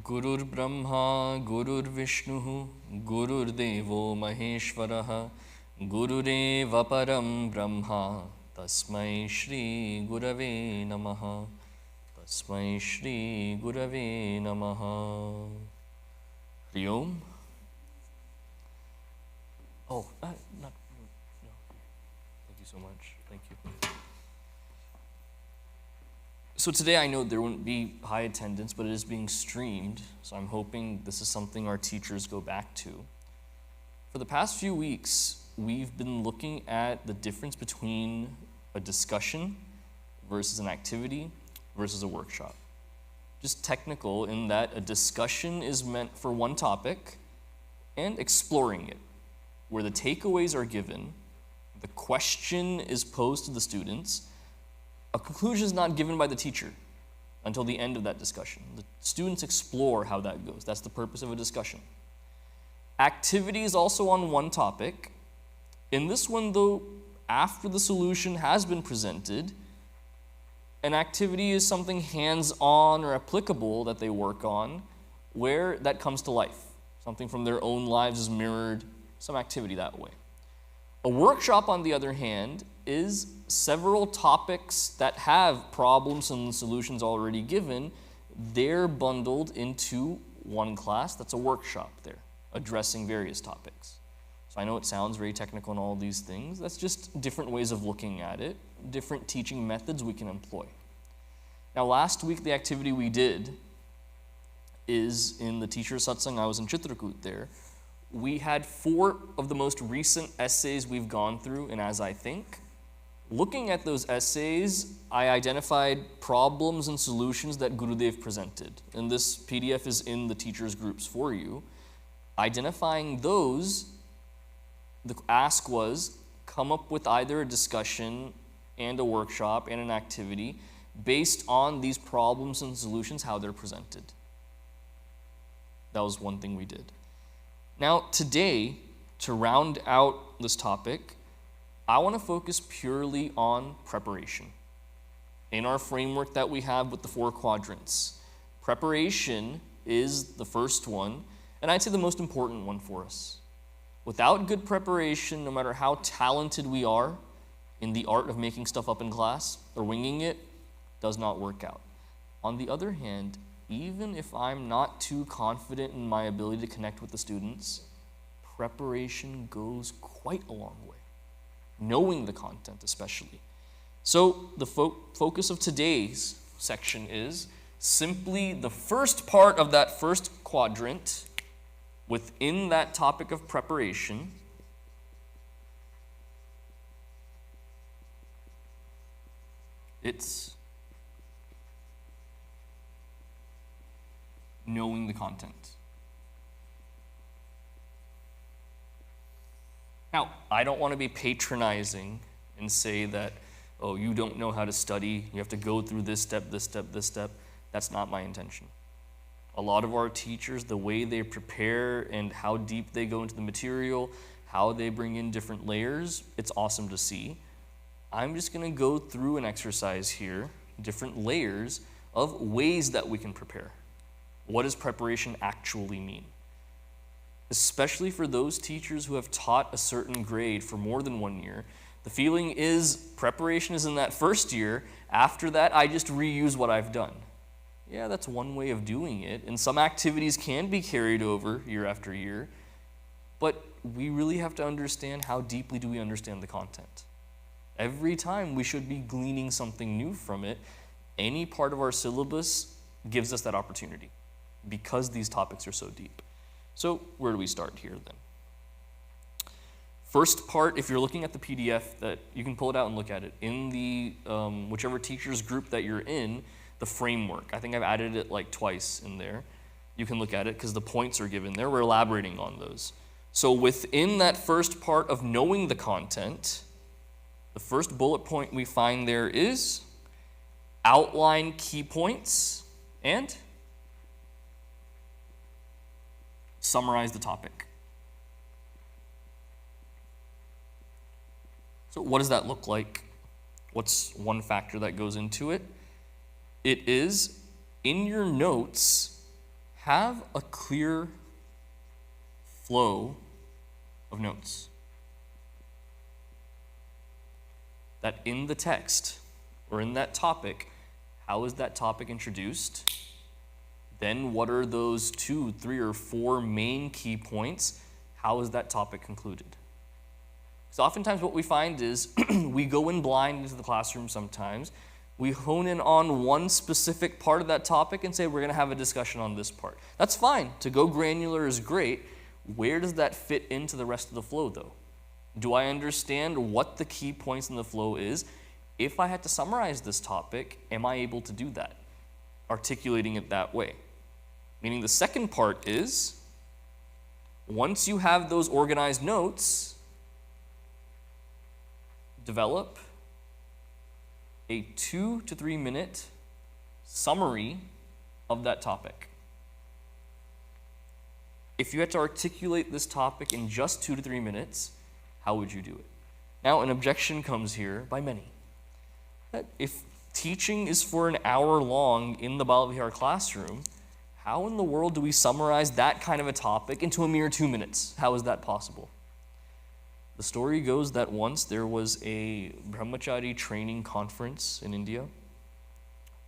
Gurur Brahma, Gurur Vishnu, Gurur Devo Maheshwaraha, Gurureva Param Brahma, Tasmai Shri Gurave Namaha, Tasmai Shri Gurave Namaha. Hari Om. Oh, not, no. Thank you so much. Thank you. So today I know there wouldn't be high attendance, but it is being streamed, so I'm hoping this is something our teachers go back to. For the past few weeks, we've been looking at the difference between a discussion versus an activity versus a workshop. Just technical in that a discussion is meant for one topic and exploring it, where the takeaways are given, the question is posed to the students, a conclusion is not given by the teacher until the end of that discussion. The students explore how that goes. That's the purpose of a discussion. Activity is also on one topic. In this one, though, after the solution has been presented, an activity is something hands-on or applicable that they work on where that comes to life. Something from their own lives is mirrored, some activity that way. A workshop, on the other hand, is several topics that have problems and solutions already given. They're bundled into one class. That's a workshop there, addressing various topics. So I know it sounds very technical and all these things. That's just different ways of looking at it, different teaching methods we can employ. Now, last week, the activity we did is in the teacher satsang. I was in Chitrakoot there. We had 4 of the most recent essays we've gone through, and as I think, looking at those essays, I identified problems and solutions that Gurudev presented. And this PDF is in the teachers' groups for you. Identifying those, the ask was, come up with either a discussion and a workshop and an activity based on these problems and solutions, how they're presented. That was one thing we did. Now, today, to round out this topic, I want to focus purely on preparation. In our framework that we have with the 4 quadrants, preparation is the first one, and I'd say the most important one for us. Without good preparation, no matter how talented we are in the art of making stuff up in class or winging it, does not work out. On the other hand, even if I'm not too confident in my ability to connect with the students, preparation goes quite a long way. Knowing the content especially. So the focus of today's section is simply the first part of that first quadrant within that topic of preparation. It's knowing the content. Now, I don't want to be patronizing and say that, oh, you don't know how to study, you have to go through this step, this step, this step. That's not my intention. A lot of our teachers, the way they prepare and how deep they go into the material, how they bring in different layers, it's awesome to see. I'm just going to go through an exercise here, different layers of ways that we can prepare. What does preparation actually mean? Especially for those teachers who have taught a certain grade for more than 1 year, the feeling is preparation is in that first year. After that, I just reuse what I've done. Yeah, that's one way of doing it, and some activities can be carried over year after year, but we really have to understand how deeply do we understand the content. Every time we should be gleaning something new from it. Any part of our syllabus gives us that opportunity because these topics are so deep. So where do we start here then? First part, if you're looking at the PDF, that you can pull it out and look at it. In the whichever teacher's group that you're in, the framework. I think I've added it like twice in there. You can look at it because the points are given there. We're elaborating on those. So within that first part of knowing the content, the first bullet point we find there is outline key points and summarize the topic. So what does that look like? What's one factor that goes into it? It is, in your notes, have a clear flow of notes. That in the text, or in that topic, how is that topic introduced? Then what are those 2, 3, or 4 main key points? How is that topic concluded? So oftentimes what we find is we go in blind into the classroom sometimes. We hone in on one specific part of that topic and say we're going to have a discussion on this part. That's fine. To go granular is great. Where does that fit into the rest of the flow, though? Do I understand what the key points in the flow is? If I had to summarize this topic, am I able to do that? Articulating it that way. Meaning the second part is, once you have those organized notes, develop a 2 to 3 minute summary of that topic. If you had to articulate this topic in just 2 to 3 minutes, how would you do it? Now, an objection comes here by many. That if teaching is for an hour long in the Balavihar classroom, how in the world do we summarize that kind of a topic into a mere 2 minutes? How is that possible? The story goes that once there was a brahmachari training conference in India.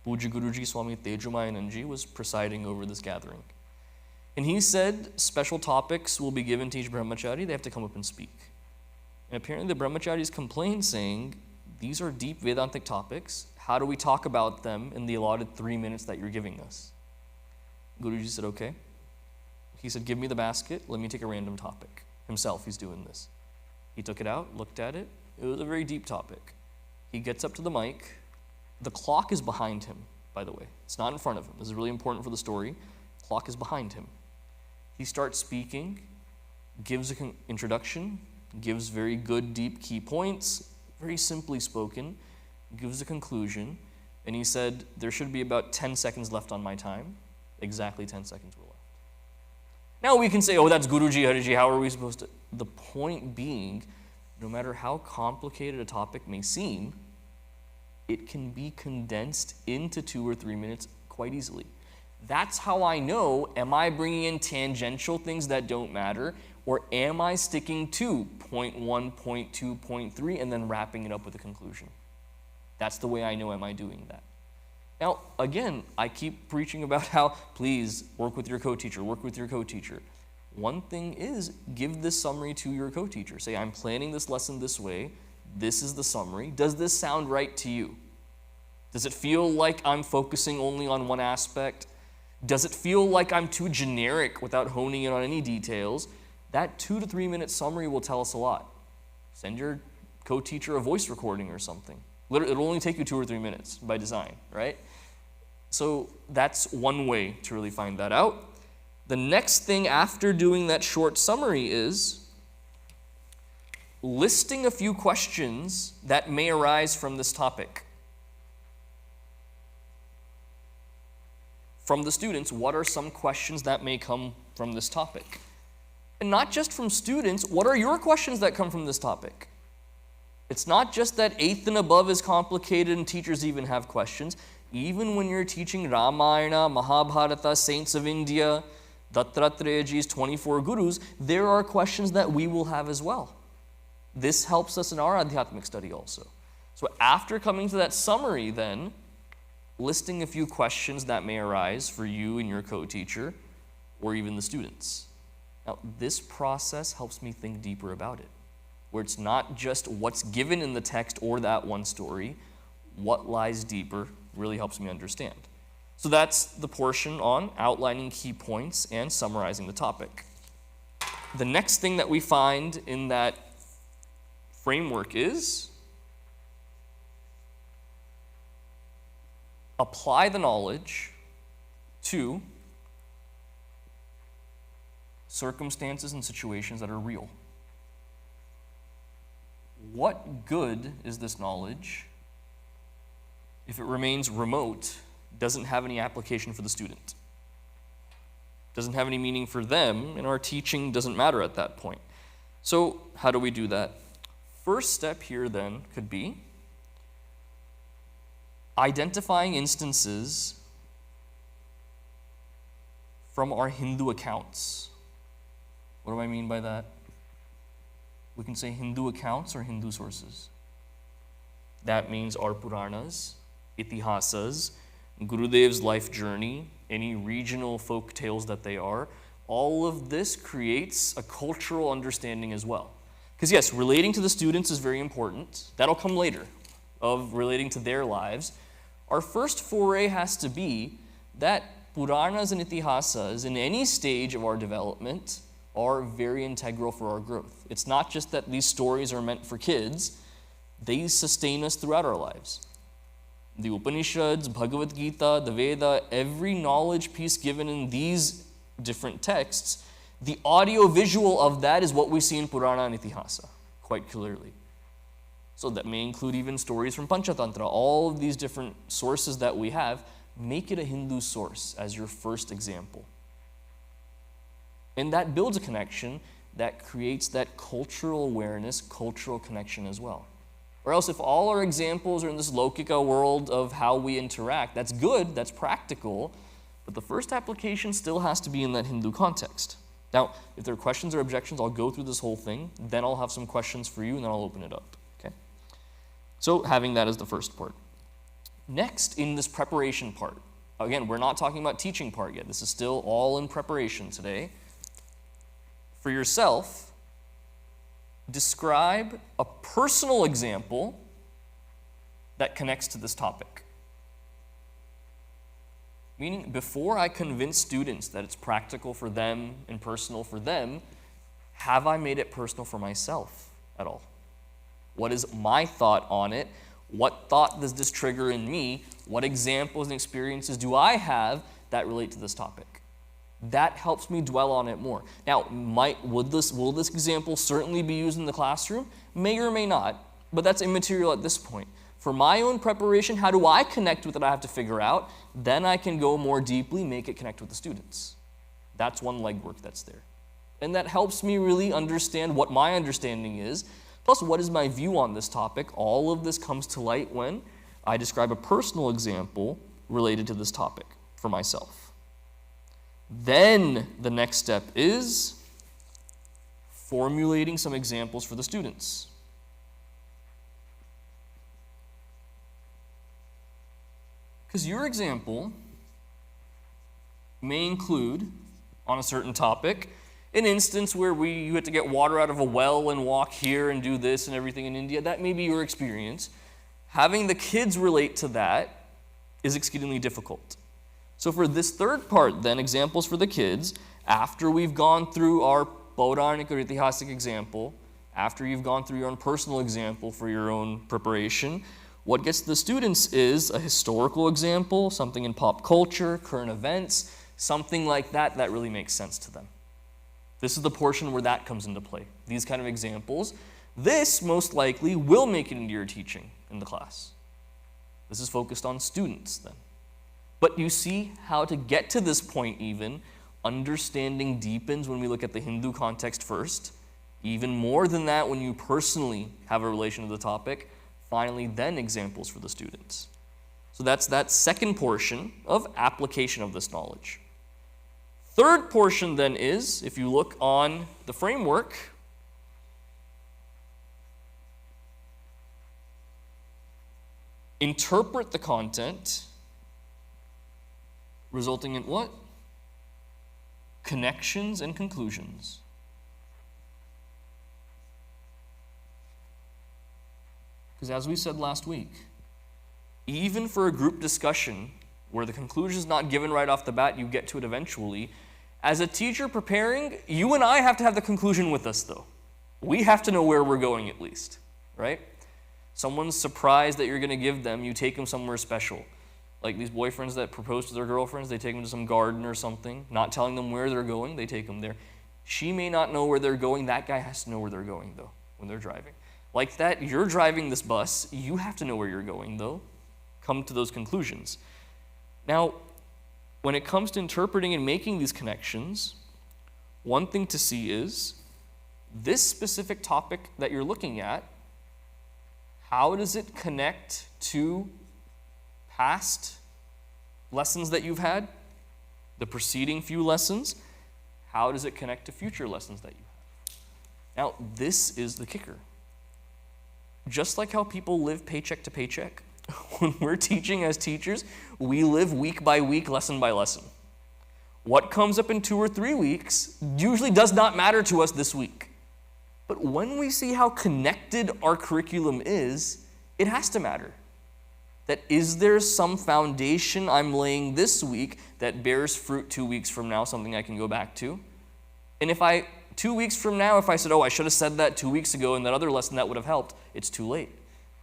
Puja Guruji Swami Tejumayananji was presiding over this gathering. And he said special topics will be given to each brahmachari. They have to come up and speak. And apparently the brahmacharis complained, saying, these are deep Vedantic topics. How do we talk about them in the allotted 3 minutes that you're giving us? Guruji said, okay. He said, give me the basket. Let me take a random topic. Himself, he's doing this. He took it out, looked at it. It was a very deep topic. He gets up to the mic. The clock is behind him, by the way. It's not in front of him. This is really important for the story. The clock is behind him. He starts speaking, gives an introduction, gives very good, deep key points, very simply spoken, gives a conclusion, and he said, there should be about 10 seconds left on my time. Exactly 10 seconds were left. Now we can say, oh, that's Guruji, Hariji, how are we supposed to? The point being, no matter how complicated a topic may seem, it can be condensed into 2 or 3 minutes quite easily. That's how I know, am I bringing in tangential things that don't matter, or am I sticking to point 1, point 2, point 3, and then wrapping it up with a conclusion? That's the way I know, am I doing that? Now, again, I keep preaching about how, please, work with your co-teacher, work with your co-teacher. One thing is, give this summary to your co-teacher. Say, I'm planning this lesson this way. This is the summary. Does this sound right to you? Does it feel like I'm focusing only on one aspect? Does it feel like I'm too generic without honing in on any details? That 2 to 3 minute summary will tell us a lot. Send your co-teacher a voice recording or something. It'll only take you 2 or 3 minutes by design, right? So that's one way to really find that out. The next thing after doing that short summary is listing a few questions that may arise from this topic. From the students, what are some questions that may come from this topic? And not just from students, what are your questions that come from this topic? It's not just that 8th and above is complicated and teachers even have questions. Even when you're teaching Ramayana, Mahabharata, Saints of India, Dattatreyaji's 24 Gurus, there are questions that we will have as well. This helps us in our Adhyatmic study also. So after coming to that summary then, listing a few questions that may arise for you and your co-teacher, or even the students. Now, this process helps me think deeper about it, where it's not just what's given in the text or that one story, what lies deeper really helps me understand. So that's the portion on outlining key points and summarizing the topic. The next thing that we find in that framework is apply the knowledge to circumstances and situations that are real. What good is this knowledge if it remains remote, doesn't have any application for the student? Doesn't have any meaning for them, and our teaching doesn't matter at that point. So how do we do that? First step here then could be identifying instances from our Hindu accounts. What do I mean by that? We can say Hindu accounts or Hindu sources. That means our Puranas, Itihasas, Gurudev's life journey, any regional folk tales that they are. All of this creates a cultural understanding as well. Because yes, relating to the students is very important. That'll come later, of relating to their lives. Our first foray has to be that Puranas and Itihasas, in any stage of our development, are very integral for our growth. It's not just that these stories are meant for kids, they sustain us throughout our lives. The Upanishads, Bhagavad Gita, the Veda, every knowledge piece given in these different texts, the audio-visual of that is what we see in Purana and Itihasa, quite clearly. So that may include even stories from Panchatantra. All of these different sources that we have, make it a Hindu source as your first example. And that builds a connection that creates that cultural awareness, cultural connection as well. Or else if all our examples are in this Lokika world of how we interact, that's good, that's practical, but the first application still has to be in that Hindu context. Now, if there are questions or objections, I'll go through this whole thing, then I'll have some questions for you, and then I'll open it up. Okay? So having that as the first part. Next, in this preparation part, again, we're not talking about teaching part yet. This is still all in preparation today. For yourself, describe a personal example that connects to this topic. Meaning, before I convince students that it's practical for them and personal for them, have I made it personal for myself at all? What is my thought on it? What thought does this trigger in me? What examples and experiences do I have that relate to this topic? That helps me dwell on it more. Now, will this example certainly be used in the classroom? May or may not, but that's immaterial at this point. For my own preparation, how do I connect with it? I have to figure out. Then I can go more deeply, make it connect with the students. That's one legwork that's there. And that helps me really understand what my understanding is, plus what is my view on this topic. All of this comes to light when I describe a personal example related to this topic for myself. Then the next step is formulating some examples for the students. Because your example may include, on a certain topic, an instance where you had to get water out of a well and walk here and do this and everything in India. That may be your experience. Having the kids relate to that is exceedingly difficult. So for this third part, then, examples for the kids, after we've gone through our Pauranic or Itihasic example, after you've gone through your own personal example for your own preparation, what gets to the students is a historical example, something in pop culture, current events, something like that that really makes sense to them. This is the portion where that comes into play, these kind of examples. This, most likely, will make it into your teaching in the class. This is focused on students, then. But you see how to get to this point even, understanding deepens when we look at the Hindu context first. Even more than that when you personally have a relation to the topic. Finally, then examples for the students. So that's that second portion of application of this knowledge. Third portion then is, if you look on the framework, interpret the content, resulting in what? Connections and conclusions. Because as we said last week, even for a group discussion where the conclusion is not given right off the bat, you get to it eventually, as a teacher preparing, you and I have to have the conclusion with us though. We have to know where we're going at least, right? Someone's surprised that you're going to give them, you take them somewhere special. Like these boyfriends that propose to their girlfriends, they take them to some garden or something, not telling them where they're going, they take them there. She may not know where they're going, that guy has to know where they're going though, when they're driving. Like that, you're driving this bus, you have to know where you're going though. Come to those conclusions. Now, when it comes to interpreting and making these connections, one thing to see is this specific topic that you're looking at, how does it connect to past lessons that you've had? the preceding few lessons, how does it connect to future lessons that you have? Now, this is the kicker. Just like how people live paycheck to paycheck, when we're teaching as teachers, we live week by week, lesson by lesson. What comes up in 2 or 3 weeks usually does not matter to us this week. But when we see how connected our curriculum is, it has to matter. That is there some foundation I'm laying this week that bears fruit 2 weeks from now, something I can go back to? And if 2 weeks from now, if I said, oh, I should have said that 2 weeks ago in that other lesson, that would have helped, it's too late.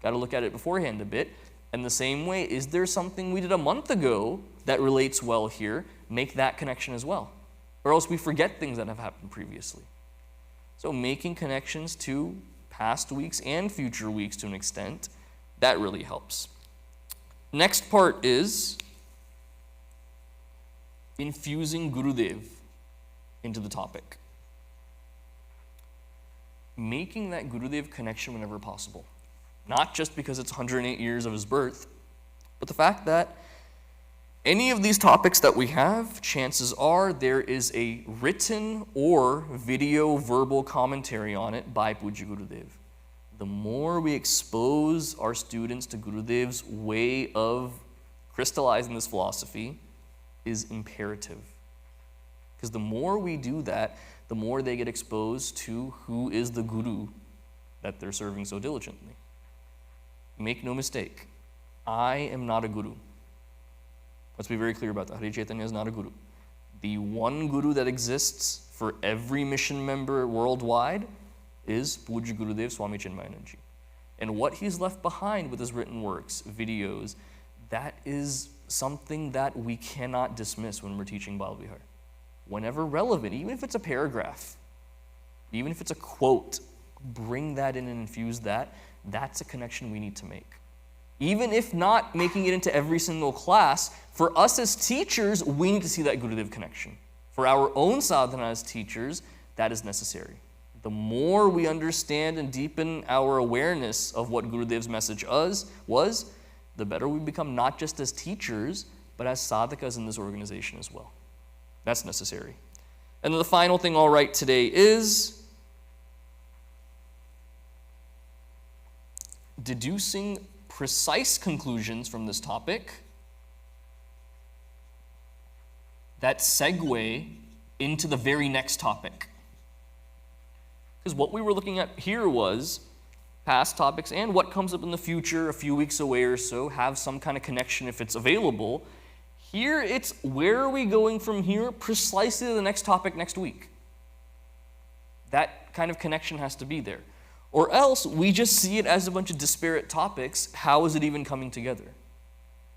Got to look at it beforehand a bit. And the same way, is there something we did a month ago that relates well here? Make that connection as well. Or else we forget things that have happened previously. So making connections to past weeks and future weeks to an extent, that really helps. Next part is infusing Gurudev into the topic. Making that Gurudev connection whenever possible. Not just because it's 108 years of his birth, but the fact that any of these topics that we have, chances are there is a written or video verbal commentary on it by Puja Gurudev. The more we expose our students to Gurudev's way of crystallizing this philosophy is imperative. Because the more we do that, the more they get exposed to who is the Guru that they're serving so diligently. Make no mistake, I am not a guru. Let's be very clear about that. Hari Chaitanya is not a guru. The one guru that exists for every mission member worldwide is Puja Gurudev Swami Chinmayananji. And what he's left behind with his written works, videos, that is something that we cannot dismiss when we're teaching Bal Vihar. Whenever relevant, even if it's a paragraph, even if it's a quote, bring that in and infuse that. That's a connection we need to make. Even if not making it into every single class, for us as teachers, we need to see that Gurudev connection. For our own sadhana as teachers, that is necessary. The more we understand and deepen our awareness of what Gurudev's message was, the better we become not just as teachers, but as sadhakas in this organization as well. That's necessary. And then the final thing I'll write today is deducing precise conclusions from this topic that segue into the very next topic. Because what we were looking at here was past topics and what comes up in the future, a few weeks away or so, have some kind of connection if it's available. Here it's where are we going from here precisely to the next topic next week. That kind of connection has to be there. Or else we just see it as a bunch of disparate topics. How is it even coming together?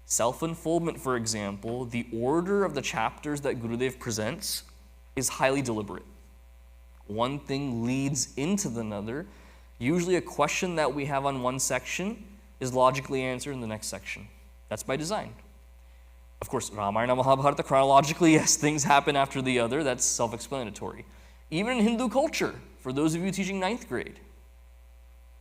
Self-unfoldment, for example, the order of the chapters that Gurudev presents is highly deliberate. One thing leads into another. Usually a question that we have on one section is logically answered in the next section. That's by design. Of course, Ramayana, Mahabharata, chronologically, yes, things happen after the other. That's self-explanatory. Even in Hindu culture, for those of you teaching 9th grade,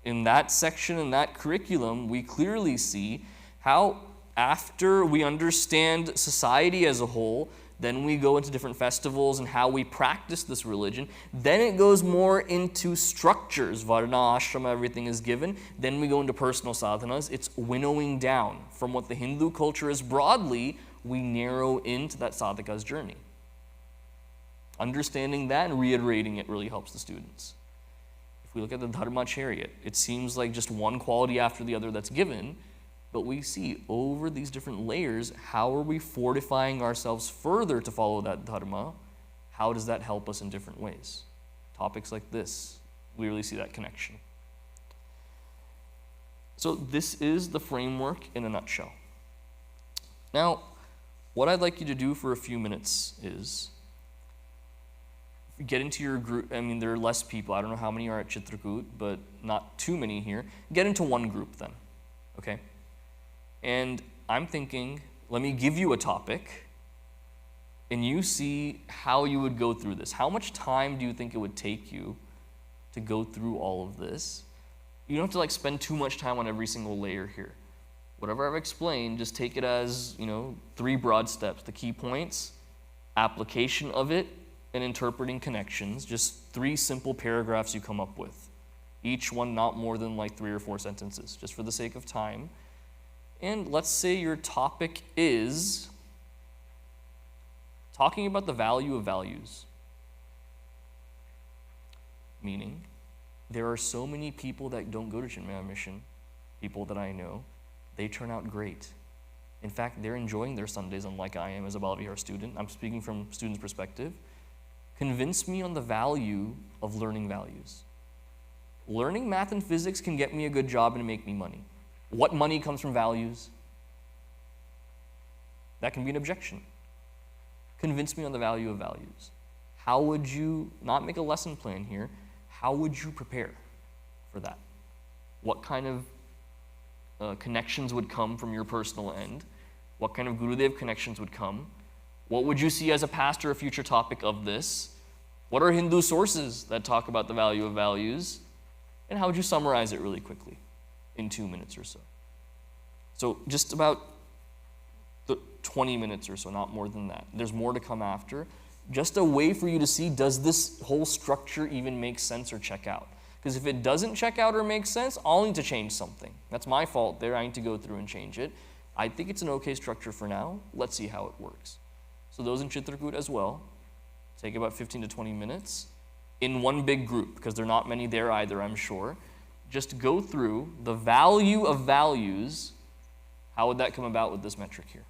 in that section, in that curriculum, we clearly see how after we understand society as a whole, then we go into different festivals and how we practice this religion. Then it goes more into structures. Varna, ashrama, everything is given. Then we go into personal sadhanas. It's winnowing down from what the Hindu culture is broadly. We narrow into that sadhaka's journey. Understanding that and reiterating it really helps the students. If we look at the Dharma chariot, it seems like just one quality after the other that's given, but we see over these different layers, how are we fortifying ourselves further to follow that Dharma? How does that help us in different ways? Topics like this, we really see that connection. So this is the framework in a nutshell. Now, what I'd like you to do for a few minutes is get into your group. I mean, there are less people. I don't know how many are at Chitrakoot, but not too many here. Get into one group then, okay? And I'm thinking, let me give you a topic, and you see how you would go through this. How much time do you think it would take you to go through all of this? You don't have to spend too much time on every single layer here. Whatever I've explained, just take it as, 3 broad steps, the key points. application of it, and interpreting connections. Just 3 simple paragraphs you come up with. Each one not more than like 3 or 4 sentences, just for the sake of time. And let's say your topic is talking about the value of values. Meaning, there are so many people that don't go to Chinmaya Mission, people that I know, they turn out great. In fact, they're enjoying their Sundays unlike I am as a Balavihar student. I'm speaking from student's perspective. Convince me on the value of learning values. Learning math and physics can get me a good job and make me money. What money comes from values? That can be an objection. Convince me on the value of values. How would you, not make a lesson plan here, how would you prepare for that? What kind of connections would come from your personal end? What kind of Gurudev connections would come? What would you see as a past or a future topic of this? What are Hindu sources that talk about the value of values? And how would you summarize it really quickly in 2 minutes or so? So just about 20 minutes or so, not more than that. There's more to come after. Just a way for you to see, does this whole structure even make sense or check out? Because if it doesn't check out or make sense, I'll need to change something. That's my fault there. I need to go through and change it. I think it's an okay structure for now. Let's see how it works. So those in Chitrakoot as well, take about 15 to 20 minutes in one big group, because there are not many there either, I'm sure. Just go through the value of values. How would that come about with this metric here?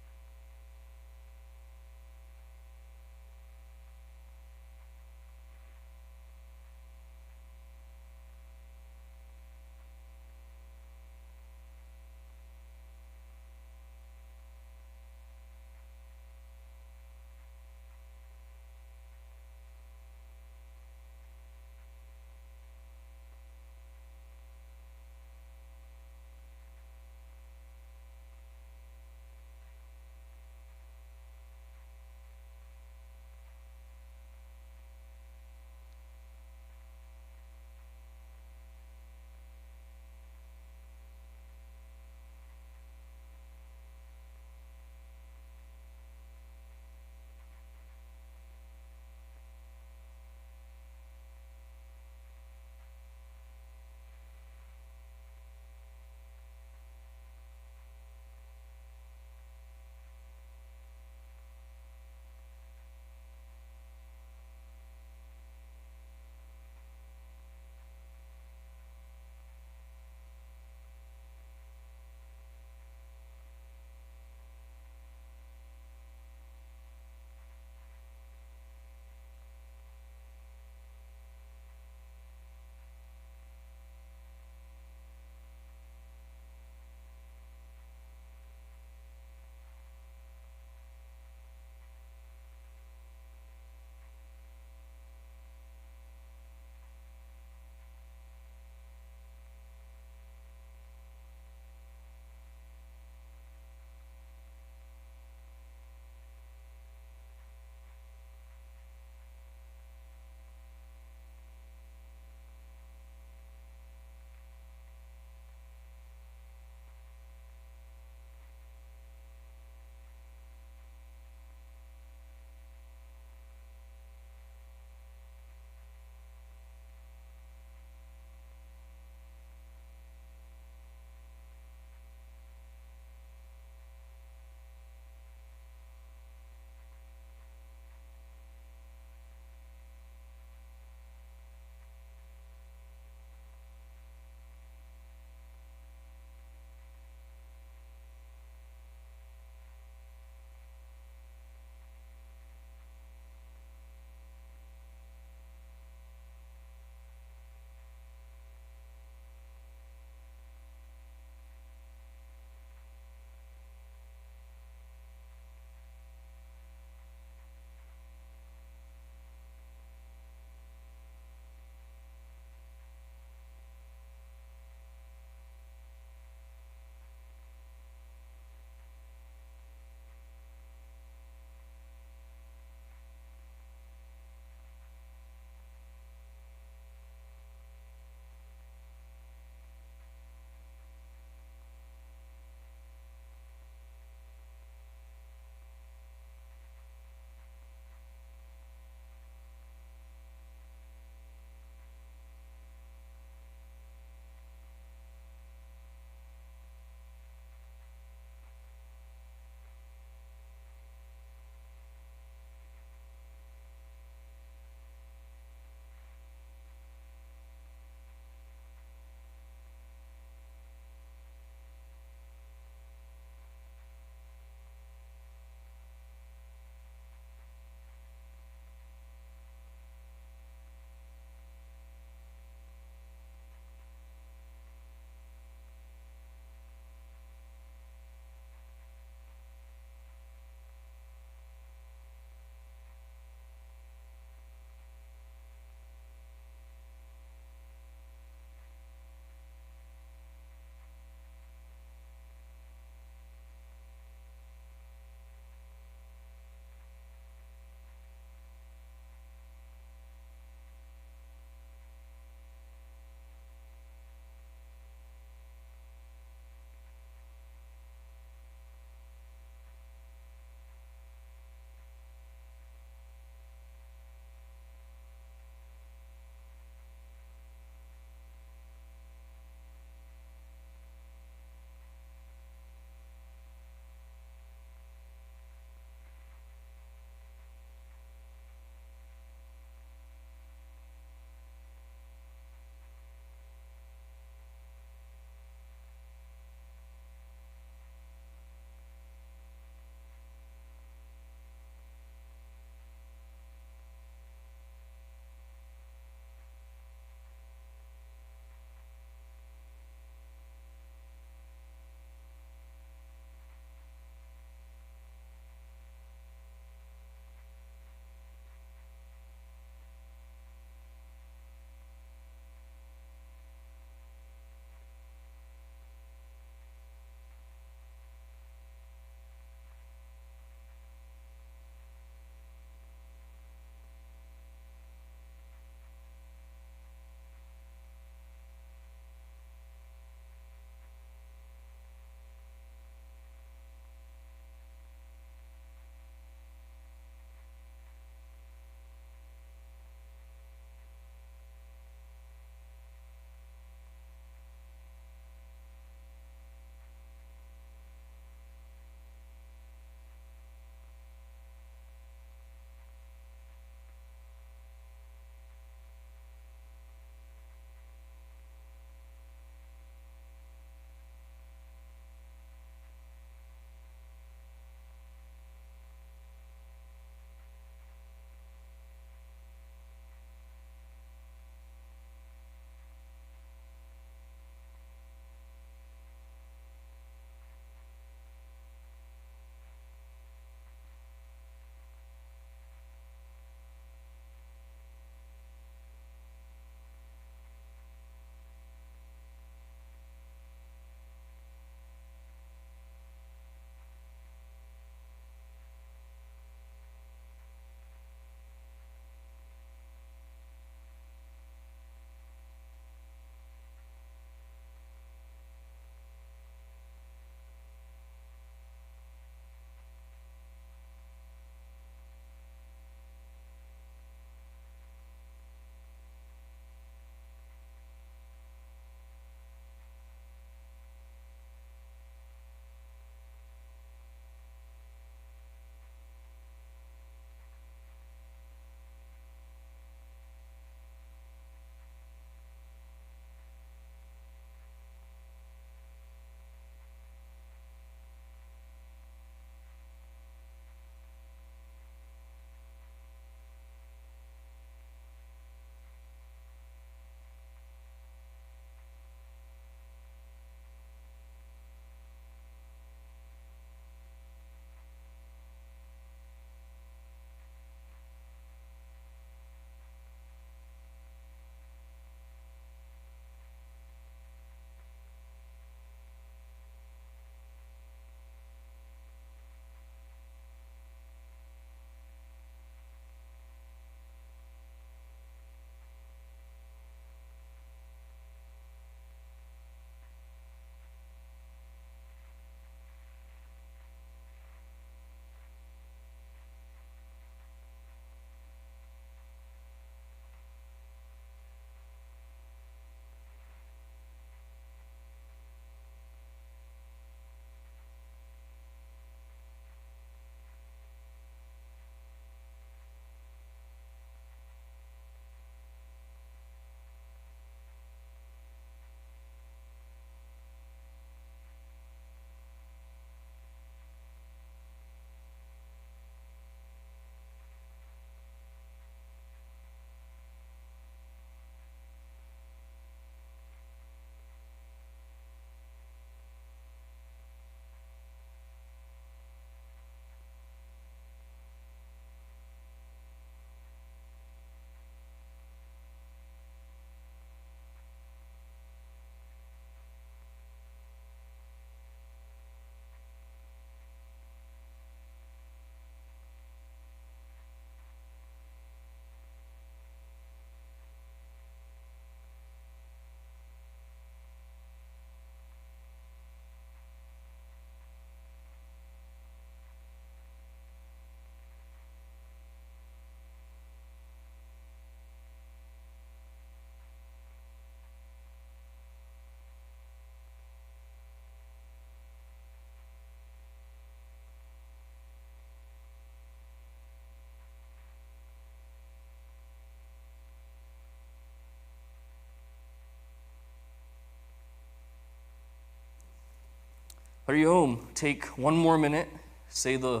Hari Om, take one more minute, say the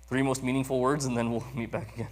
3 most meaningful words, and then we'll meet back again.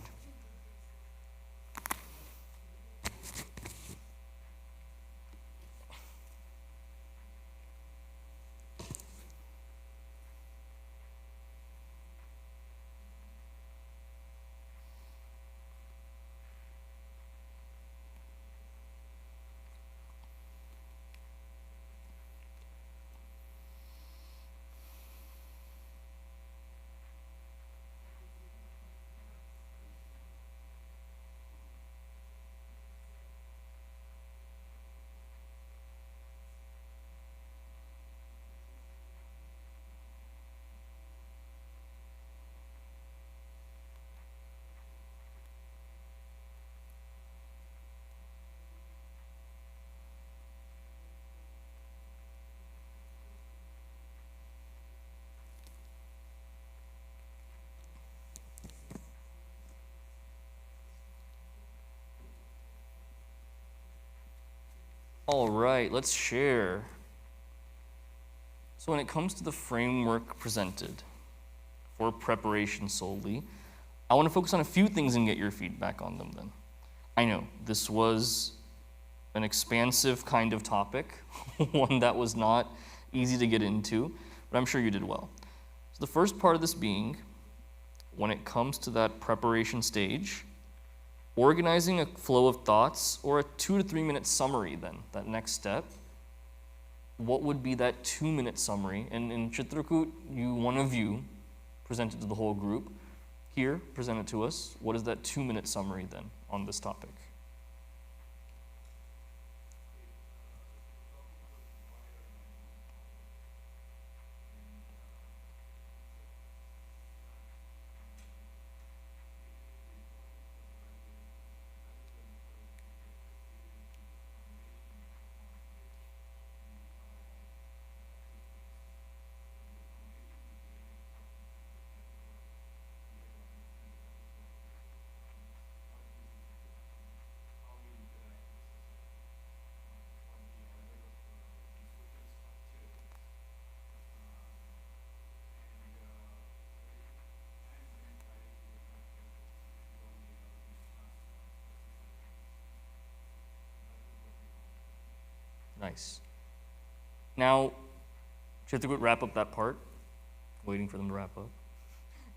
All right, let's share. So when it comes to the framework presented for preparation solely, I want to focus on a few things and get your feedback on them then. I know this was an expansive kind of topic, one that was not easy to get into, but I'm sure you did well. So the first part of this being, when it comes to that preparation stage, organizing a flow of thoughts or a 2 to 3 minute summary then, that next step. What would be that 2-minute summary? And in Chitrakoot, one of you presented to the whole group. Here, present it to us. What is that 2-minute summary then on this topic? Nice. Now, Chitrakoot, wrap up that part. Waiting for them to wrap up.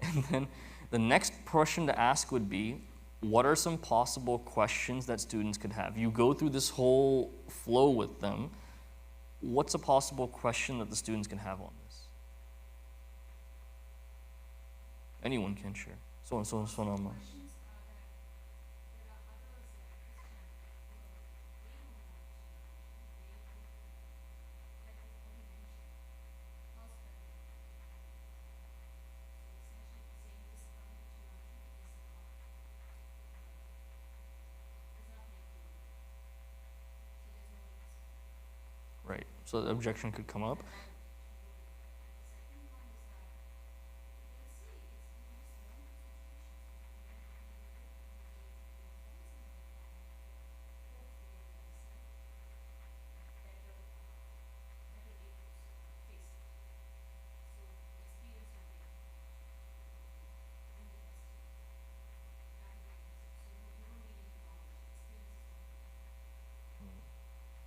And then the next question to ask would be, what are some possible questions that students could have? You go through this whole flow with them. What's a possible question that the students can have on this? Anyone can share. So on. Right. So the objection could come up.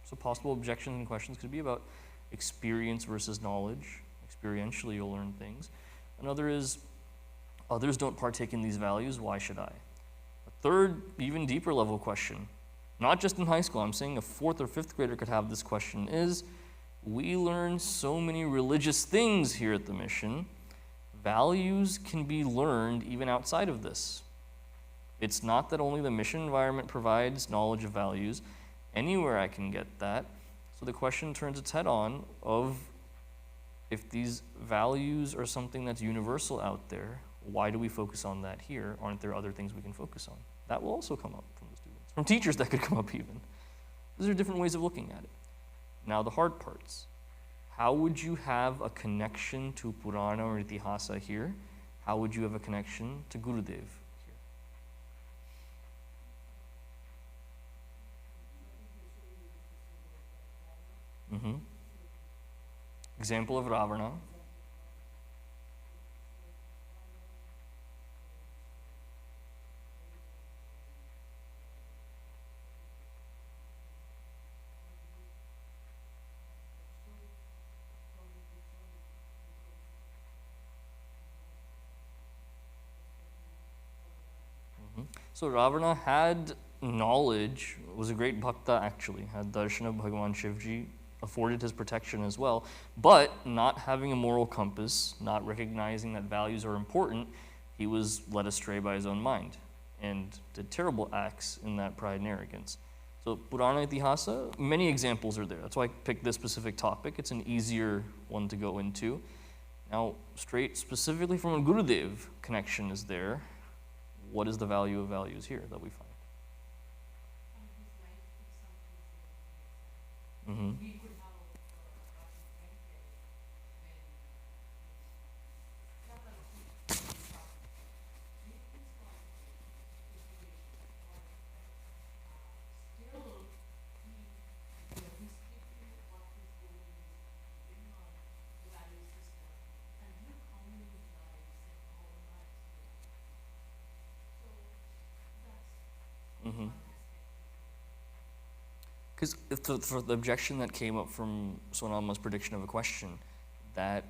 So possible objections and questions could be about experience versus knowledge. Experientially, you'll learn things. Another is, others don't partake in these values, why should I? A third, even deeper level question, not just in high school, I'm saying a 4th or 5th grader could have this question, is we learn so many religious things here at the mission. Values can be learned even outside of this. It's not that only the mission environment provides knowledge of values. Anywhere I can get that. So the question turns its head on of, if these values are something that's universal out there, why do we focus on that here? Aren't there other things we can focus on? That will also come up from the students. From teachers, that could come up even. These are different ways of looking at it. Now the hard parts. How would you have a connection to Purana or Itihasa here? How would you have a connection to Gurudev? Mm-hmm. Example of Ravana. So Ravana had knowledge, was a great bhakta actually, had darshan of Bhagavan Shivji, afforded his protection as well, but not having a moral compass, not recognizing that values are important, he was led astray by his own mind and did terrible acts in that pride and arrogance. So Purana Itihasa, many examples are there. That's why I picked this specific topic. It's an easier one to go into. Now, straight specifically from a Gurudev connection is there. What is the value of values here that we find? Mm-hmm. Because for the objection that came up from Sonama's prediction of a question, that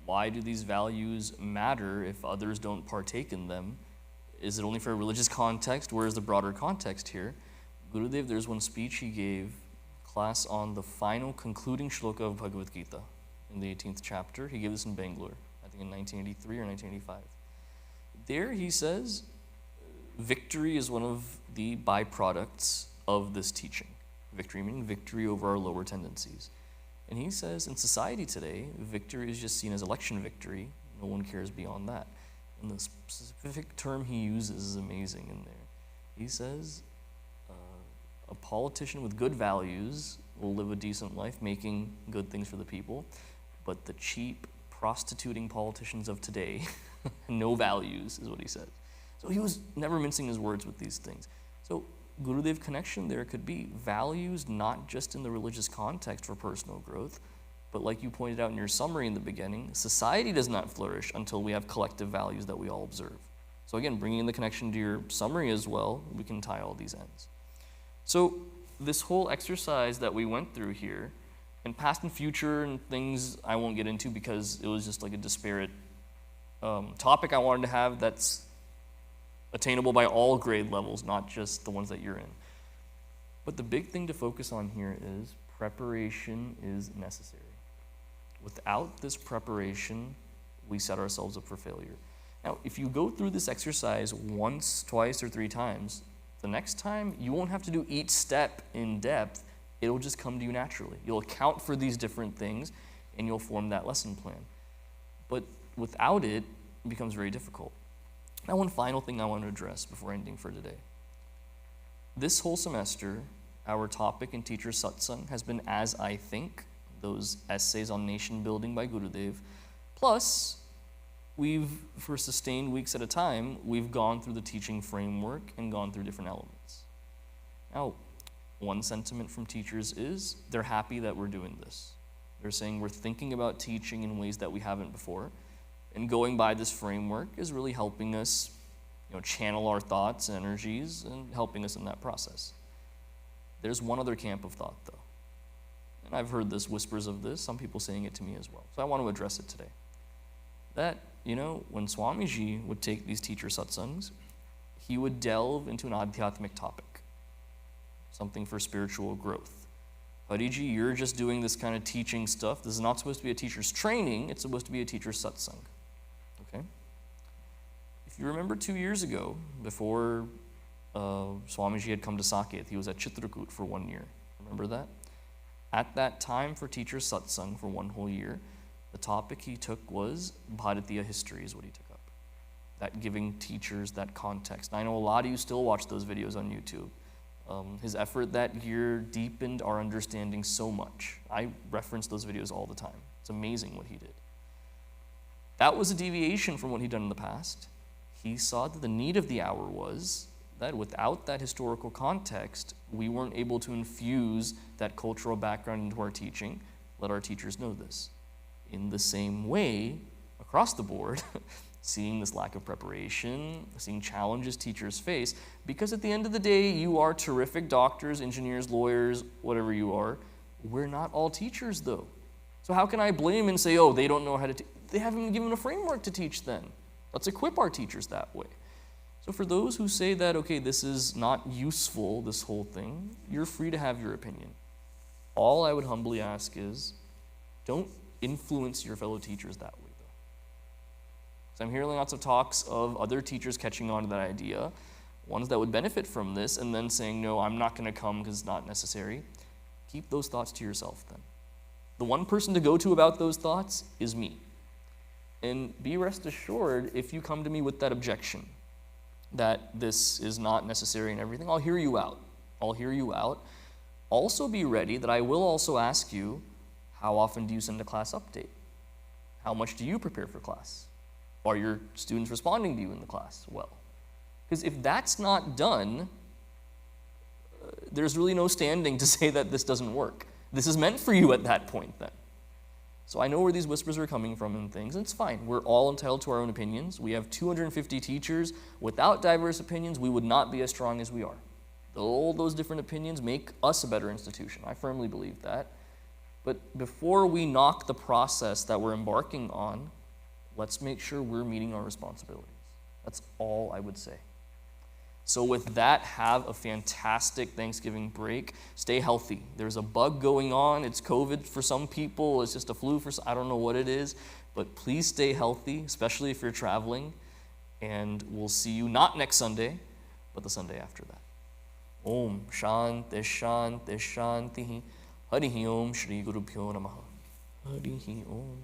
why do these values matter if others don't partake in them? Is it only for a religious context? Where is the broader context here? Gurudev, there's one speech he gave class on the final concluding shloka of Bhagavad Gita in the 18th chapter. He gave this in Bangalore, I think in 1983 or 1985. There he says, victory is one of the byproducts of this teaching. Victory meaning victory over our lower tendencies. And he says, in society today, victory is just seen as election victory. No one cares beyond that. And the specific term he uses is amazing in there. He says, a politician with good values will live a decent life, making good things for the people. But the cheap, prostituting politicians of today, no values, is what he said. So he was never mincing his words with these things. So Gurudev connection there could be values not just in the religious context for personal growth, but like you pointed out in your summary in the beginning, society does not flourish until we have collective values that we all observe. So again, bringing in the connection to your summary as well, we can tie all these ends. So this whole exercise that we went through here, and past and future and things I won't get into because it was just like a disparate topic I wanted to have that's attainable by all grade levels, not just the ones that you're in. But the big thing to focus on here is preparation is necessary. Without this preparation, we set ourselves up for failure. Now, if you go through this exercise once, twice, or 3 times, the next time you won't have to do each step in depth. It'll just come to you naturally. You'll account for these different things, and you'll form that lesson plan. But without it, it becomes very difficult. Now, one final thing I want to address before ending for today. This whole semester, our topic in Teacher Satsang has been As I Think, those essays on nation building by Gurudev. Plus, for sustained weeks at a time, we've gone through the teaching framework and gone through different elements. Now, one sentiment from teachers is they're happy that we're doing this. They're saying we're thinking about teaching in ways that we haven't before. And going by this framework is really helping us, channel our thoughts and energies and helping us in that process. There's one other camp of thought, though. And I've heard this, whispers of this, some people saying it to me as well. So I want to address it today. That, when Swamiji would take these teacher satsangs, he would delve into an adhyatmic topic, something for spiritual growth. Hariji, you're just doing this kind of teaching stuff. This is not supposed to be a teacher's training. It's supposed to be a teacher's satsang. Okay? If you remember 2 years ago, before Swamiji had come to Saket, he was at Chitrakoot for 1 year. Remember that? At that time for teacher satsang for 1 whole year, the topic he took was Bharatiya history is what he took up. That giving teachers that context. And I know a lot of you still watch those videos on YouTube. His effort that year deepened our understanding so much. I reference those videos all the time. It's amazing what he did. That was a deviation from what he'd done in the past. He saw that the need of the hour was that without that historical context, we weren't able to infuse that cultural background into our teaching, let our teachers know this. In the same way, across the board, seeing this lack of preparation, seeing challenges teachers face, because at the end of the day, you are terrific doctors, engineers, lawyers, whatever you are. We're not all teachers, though. So how can I blame and say, they don't know how to teach? They haven't been given a framework to teach then. Let's equip our teachers that way. So for those who say that, okay, this is not useful, this whole thing, you're free to have your opinion. All I would humbly ask is, don't influence your fellow teachers that way, though. So I'm hearing lots of talks of other teachers catching on to that idea, ones that would benefit from this, and then saying, no, I'm not going to come because it's not necessary. Keep those thoughts to yourself, then. The one person to go to about those thoughts is me. And be rest assured, if you come to me with that objection, that this is not necessary and everything, I'll hear you out. I'll hear you out. Also be ready that I will also ask you, how often do you send a class update? How much do you prepare for class? Are your students responding to you in the class well? Because if that's not done, there's really no standing to say that this doesn't work. This is meant for you at that point then. So I know where these whispers are coming from and things, and it's fine. We're all entitled to our own opinions. We have 250 teachers. Without diverse opinions, we would not be as strong as we are. All those different opinions make us a better institution. I firmly believe that. But before we knock the process that we're embarking on, let's make sure we're meeting our responsibilities. That's all I would say. So with that, have a fantastic Thanksgiving break. Stay healthy. There's a bug going on. It's COVID for some people. It's just a flu for some. I don't know what it is. But please stay healthy, especially if you're traveling. And we'll see you not next Sunday, but the Sunday after that. Om Shanti Shanti Shanti Harihi Om Shri Guru Pyo Namaha. Harihi Om.